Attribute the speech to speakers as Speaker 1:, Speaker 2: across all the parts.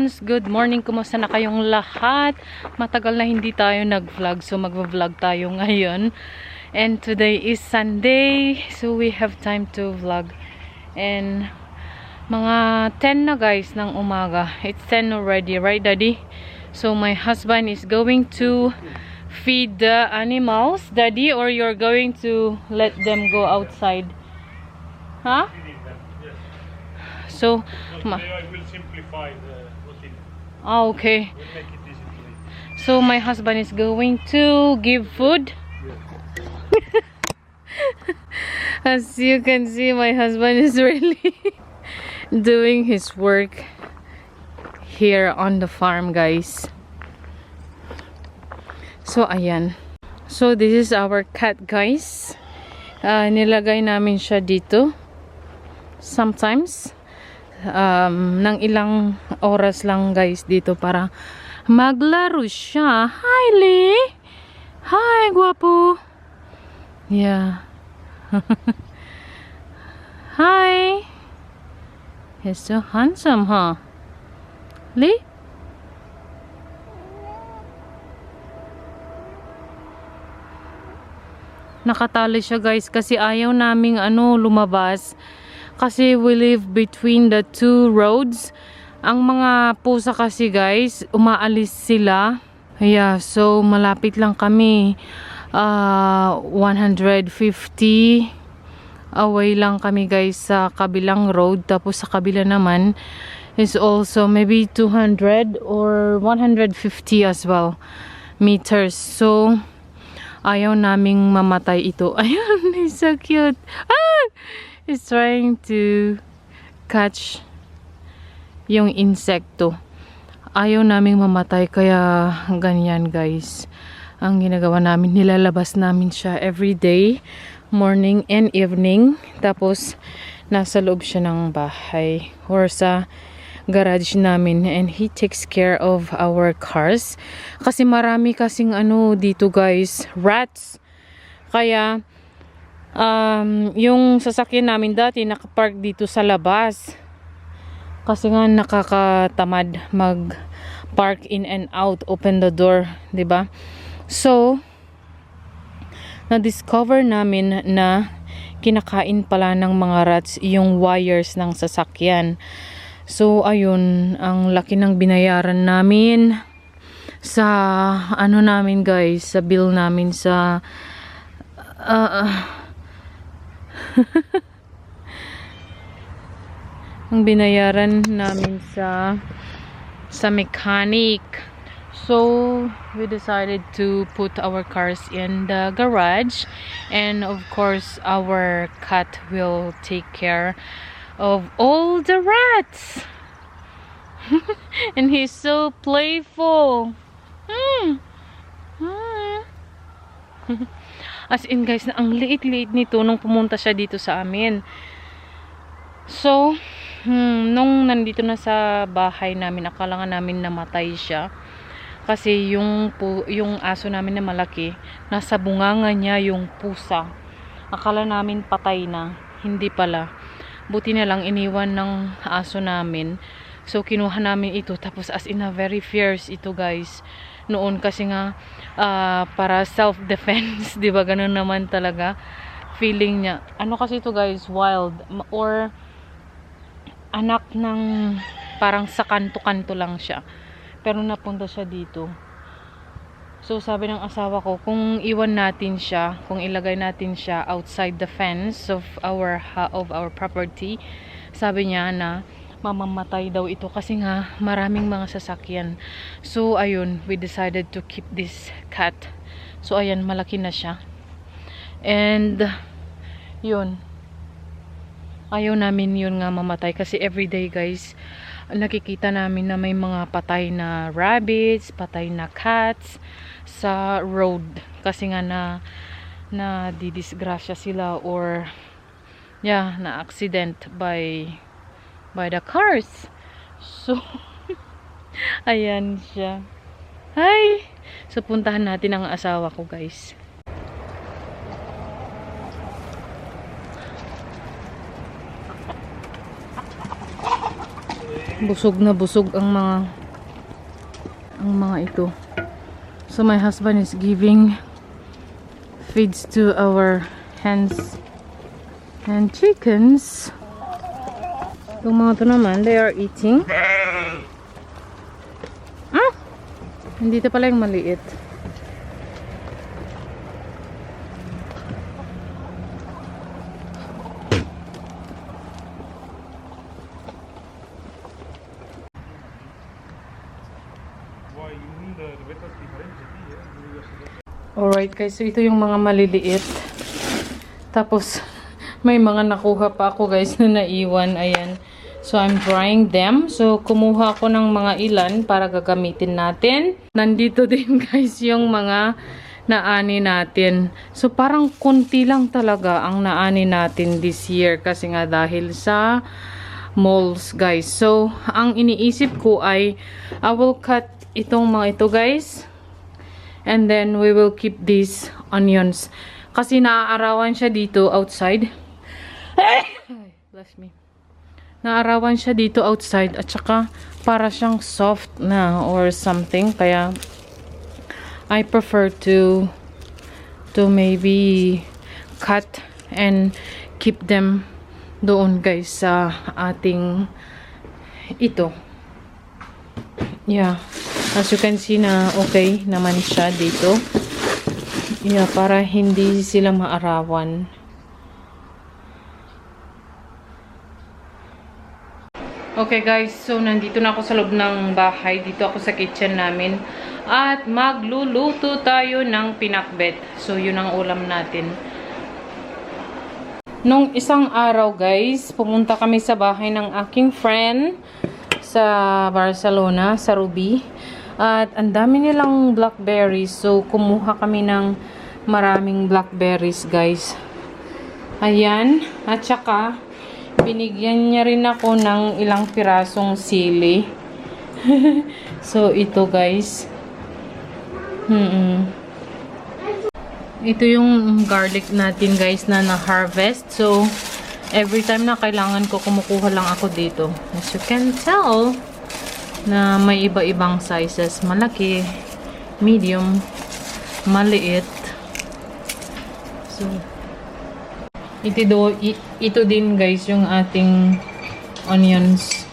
Speaker 1: friends, good morning. Kumusta na kayong lahat? Matagal na hindi tayo nag-vlog, so mag-vlog tayo ngayon. And today is Sunday, so we have time to vlog. And mga 10 na guys ng umaga. It's 10 already, right daddy? So my husband is going to feed the animals, daddy, or you're going to let them go outside? Huh? So,
Speaker 2: I will simplify the routine.
Speaker 1: oh, okay.
Speaker 2: We'll make it easy to eat.
Speaker 1: So my husband is going to give food. As you can see, my husband is really doing his work here on the farm, guys. So ayan. So this is our cat, guys. Nilagay namin siya dito. Sometimes ng ilang oras lang guys dito para maglaro siya. Hi Lee! Hi guwapo! Yeah. Hi! He's so handsome, huh? Lee? Nakatali siya guys kasi ayaw naming lumabas. Kasi we live between the two roads. Ang mga pusa kasi guys, umaalis sila. Yeah, so malapit lang kami. 150 away lang kami guys sa kabilang road. Tapos sa kabila naman is also maybe 200 or 150 as well meters. So ayaw naming mamatay ito. Ayun, he's so cute. Ah! He's trying to catch yung insekto. Ayaw naming mamatay kaya ganyan guys. Ang ginagawa namin, nilalabas namin siya every day, morning and evening. Tapos nasa loob siya ng bahay or sa garage namin, and he takes care of our cars. Kasi marami kasing dito guys, rats. Kaya yung sasakyan namin dati nakapark dito sa labas kasi nga nakakatamad mag park in and out, open the door, 'di ba? So na-discover namin na kinakain pala ng mga rats yung wires ng sasakyan. So ayun, ang laki ng binayaran namin sa namin guys, sa bill namin sa ang binayaran namin sa mechanic. So we decided to put our cars in the garage, and of course our cat will take care of all the rats. And he's so playful. As in guys, na ang liit-liit nito nung pumunta siya dito sa amin. So, nung nandito na sa bahay namin, akala nga namin namatay siya. Kasi yung aso namin na malaki, nasa bunganga niya yung pusa. Akala namin patay na, hindi pala. Buti na lang iniwan ng aso namin. So, kinuha namin ito. Tapos as in a very fierce ito guys. Noon kasi nga para self-defense, 'di ba? Ganun naman talaga feeling niya. Kasi ito guys, wild or anak ng parang sa kanto-kanto lang siya. Pero napunta siya dito. So sabi ng asawa ko, kung iwan natin siya, kung ilagay natin siya outside the fence of our property, sabi niya na mamamatay daw ito kasi nga maraming mga sasakyan. So ayun, we decided to keep this cat. So ayan, malaki na siya. And yun, ayaw namin yun nga mamatay kasi everyday guys, nakikita namin na may mga patay na rabbits, patay na cats sa road kasi nga na didisgrasya sila or yeah, na accident by the cars. So ayan siya. Hi! So puntahan natin ang asawa ko guys. Busog na busog ang mga ang mga ito. So my husband is giving feeds to our hens and chickens. Itong mga to naman, they are eating. Ah! Hindi ito pala yung maliit.
Speaker 2: Why you mean the weather difference?
Speaker 1: Alright guys, so ito yung mga maliliit. Tapos, may mga nakuha pa ako guys na naiwan. Ayan. So, I'm drying them. So, kumuha ako ng mga ilan para gagamitin natin. Nandito din guys yung mga naani natin. So, parang konti lang talaga ang naani natin this year. Kasi nga dahil sa malls guys. So, ang iniisip ko ay I will cut itong mga ito guys. And then, we will keep these onions. Kasi naaarawan siya dito outside. Bless me. Naarawan siya dito outside. At saka, para siyang soft na or something. Kaya, I prefer to maybe cut and keep them doon guys sa ating ito. Yeah. As you can see na okay naman siya dito. Yeah, para hindi sila maarawan. Okay guys, so nandito na ako sa loob ng bahay. Dito ako sa kitchen namin. At magluluto tayo ng pinakbet. So yun ang ulam natin. Nung isang araw guys, pumunta kami sa bahay ng aking friend sa Barcelona, sa Ruby. At ang dami nilang blackberries. So, kumuha kami ng maraming blackberries, guys. Ayan. At saka, binigyan niya rin ako ng ilang pirasong sili. So, ito, guys. Ito yung garlic natin, guys, na na-harvest. So, every time na kailangan ko, kumukuha lang ako dito. As you can tell, na may iba-ibang sizes. Malaki, medium, maliit. So, ito din guys yung ating onions.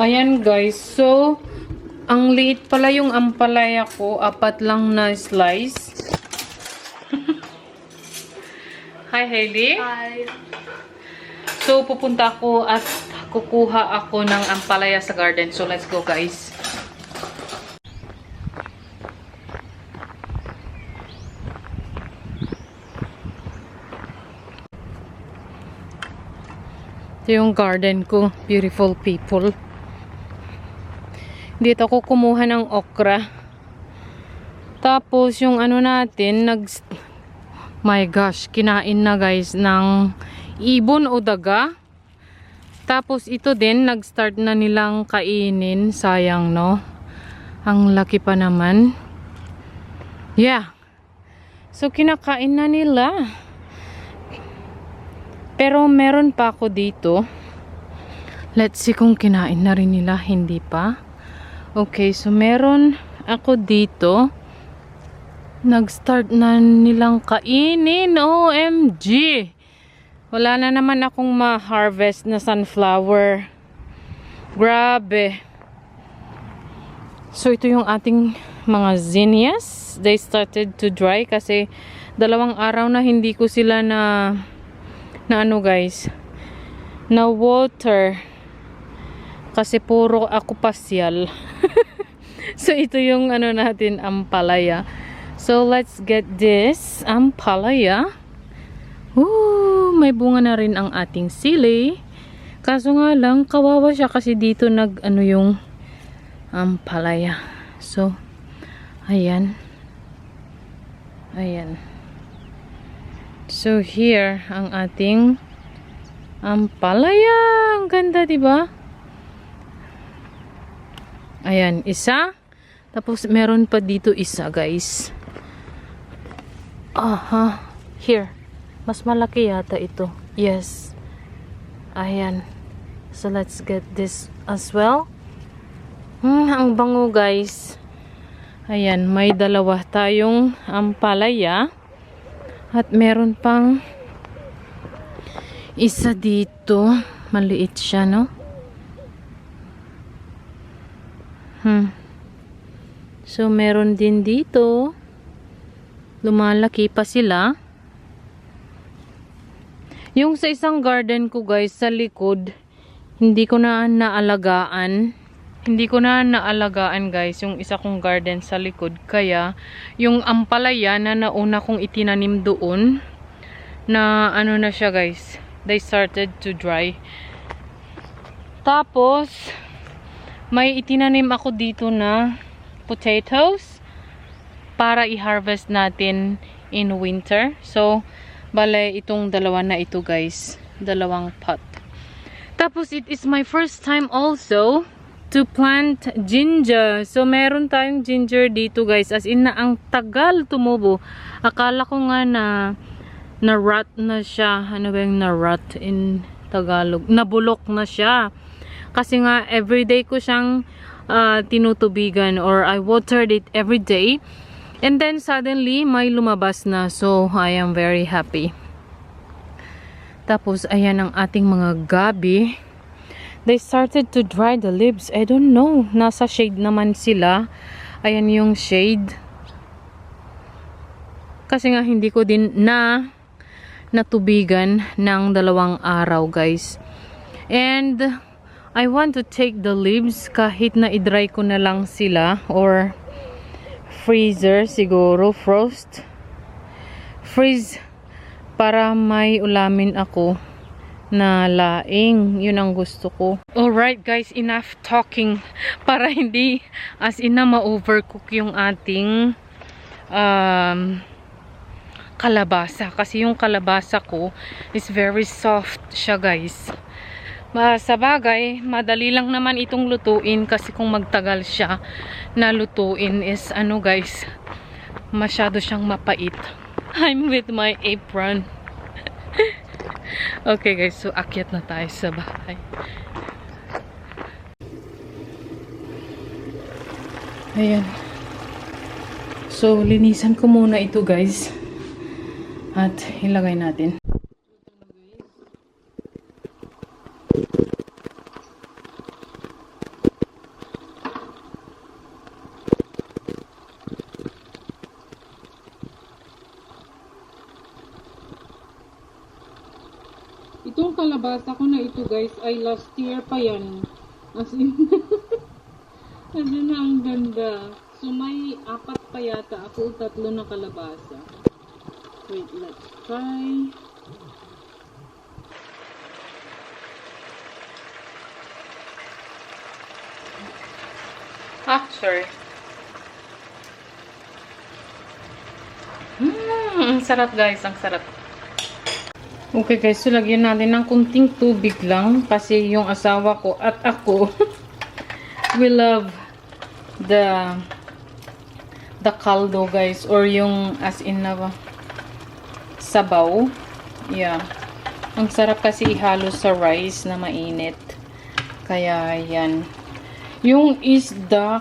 Speaker 1: Ayan guys, so ang liit pala yung ampalaya ko, 4 lang na slice. Hi Hailey.
Speaker 3: Hi.
Speaker 1: So pupunta ako at kukuha ako ng ampalaya sa garden. So let's go guys. Ito yung garden ko, beautiful people. Dito ako kumuha ng okra. Tapos yung ano natin, my gosh, kinain na guys ng ibon o daga. Tapos ito din, nag-start na nilang kainin. Sayang no? Ang laki pa naman. Yeah. So kinakain na nila. Pero meron pa ako dito. Let's see kung kinain na rin nila. Hindi pa. Okay, so meron ako dito. Nag-start na nilang kainin. OMG! Wala na naman akong ma-harvest na sunflower. Grabe. So, ito yung ating mga zinnias. They started to dry kasi 2 araw na hindi ko sila na ano guys, na water. Kasi puro ako pasyal. So, ito yung ano natin, ampalaya. So, let's get this ampalaya. Ooh, may bunga na rin ang ating sili. Kaso nga lang, kawawa siya kasi dito ano yung ampalaya. So, ayan. Ayan. So, here ang ating ampalaya. Ang ganda, diba? Ayan, 1, Tapos meron pa dito isa, guys. Aha. Here. Mas malaki yata ito. Yes. Ayan. So let's get this as well. Ang bango, guys. Ayan, may dalawa tayong ampalaya. At meron pang isa dito. Maliit siya, no? So, meron din dito. Lumalaki pa sila. Yung sa isang garden ko, guys, sa likod, hindi ko na naalagaan. Hindi ko na naalagaan, guys, yung isa kong garden sa likod. Kaya, yung ampalaya na nauna kong itinanim doon, na ano na siya, guys, they started to dry. Tapos, may itinanim ako dito na potatoes para i-harvest natin in winter. So, bale, itong dalawa na ito, guys. Dalawang pot. Tapos, it is my first time also to plant ginger. So, meron tayong ginger dito, guys. As in na, ang tagal tumubo. Akala ko nga na rot na siya. Ano ba yung na rot in Tagalog? Nabulok na siya. Kasi nga, everyday ko siyang tinutubigan or I watered it every day. And then, suddenly, may lumabas na. So, I am very happy. Tapos, ayan ang ating mga gabi. They started to dry the leaves. I don't know. Nasa shade naman sila. Ayan yung shade. Kasi nga hindi ko din natubigan ng 2 araw, guys. And I want to take the leaves kahit na i-dry ko na lang sila or freezer siguro, frost. Freeze para may ulamin ako na laing. Yun ang gusto ko. Alright, guys, enough talking para hindi as in na ma-overcook yung ating kalabasa. Kasi yung kalabasa ko is very soft siya, guys. Sa bagay, madali lang naman itong lutuin kasi kung magtagal siya na lutuin is ano, guys, masyado siyang mapait. I'm with my apron. Okay, guys, so akyat na tayo sa bahay. Ayan. So, linisan ko muna ito, guys. At ilagay natin. Itong kalabasa ko na ito, guys, ay last year pa yan. As in, as in ang ganda. So, may 4 pa yata ako, 3 na kalabasa. Wait, let's try. Sorry. Ang sarap, guys, ang sarap. Okay, guys, so lagyan natin ng kunting tubig lang kasi yung asawa ko at ako we love the caldo, guys, or yung as in na sabaw. Yeah. Ang sarap kasi ihalo sa rice na mainit. Kaya yan. Yung isda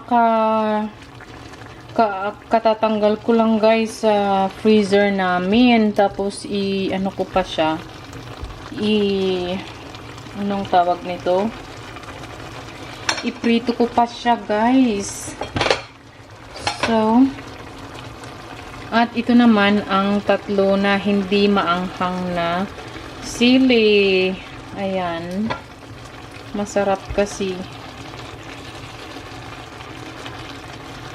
Speaker 1: katatanggal ko lang, guys, sa freezer namin. Tapos ano ko pa siya, anong tawag nito, iprito ko pa siya, guys. So, at ito naman ang 3 na hindi maanghang na sili. Ayan, masarap kasi.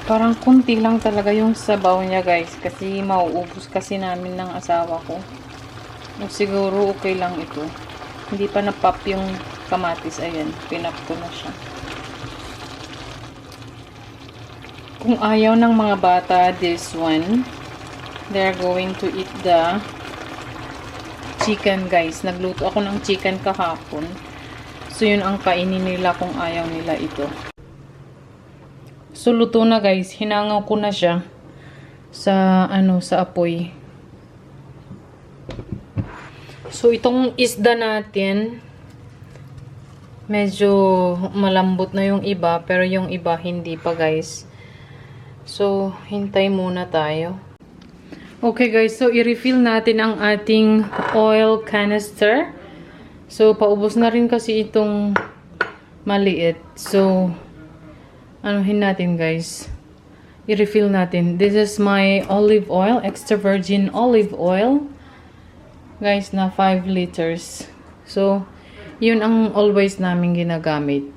Speaker 1: Parang kunti lang talaga yung sabaw niya, guys. Kasi mauubos kasi namin ng asawa ko. O siguro okay lang ito. Hindi pa na-pop yung kamatis. Ayan, pinap ko na siya. Kung ayaw ng mga bata, this one, they're going to eat the chicken, guys. Nagluto ako ng chicken kahapon. So, yun ang kainin nila kung ayaw nila ito. So, luto na guys. Hinangaw ko na siya sa, sa apoy. So, itong isda natin, medyo malambot na yung iba, pero yung iba hindi pa guys. So, hintay muna tayo. Okay guys, so i-refill natin ang ating oil canister. So, paubos na rin kasi itong maliit. So, anuhin natin guys. I-refill natin. This is my olive oil, extra virgin olive oil. Guys, na 5 liters. So, yun ang always namin ginagamit.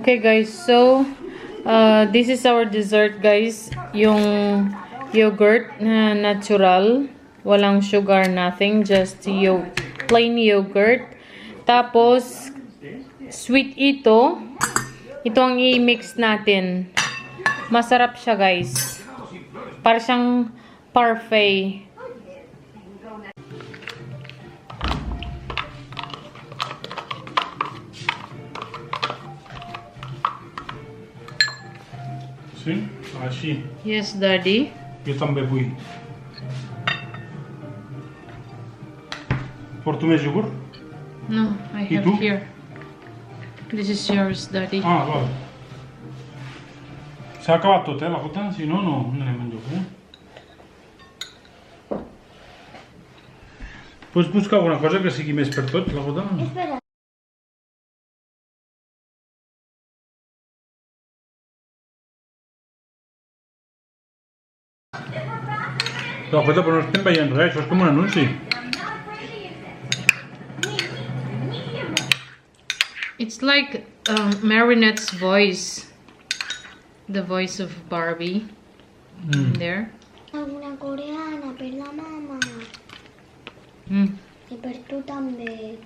Speaker 1: Okay guys, so this is our dessert guys. Yung yogurt na natural, walang sugar, nothing, just plain yogurt. Tapos sweet ito. Ito ang i-mix natin. Masarap siya guys. Para siyang parfait.
Speaker 2: Sim? Així.
Speaker 1: Yes, Daddy.
Speaker 2: Jo també vull. Porto més iogurt?
Speaker 1: No, I
Speaker 2: I
Speaker 1: have
Speaker 2: tu?
Speaker 1: here. This is yours, Daddy.
Speaker 2: Ah, vale. S'ha acabat tot, la gota? Si no, no anem enlloc, Pots buscar alguna cosa que sigui més per tots, la gota?
Speaker 3: Espera.
Speaker 2: La gota, però no estem veient res, això és com un anunci.
Speaker 1: It's like Marinette's voice. The voice of Barbie. There.
Speaker 3: Una coreana per la mama.
Speaker 1: Mm.
Speaker 3: I per tu també.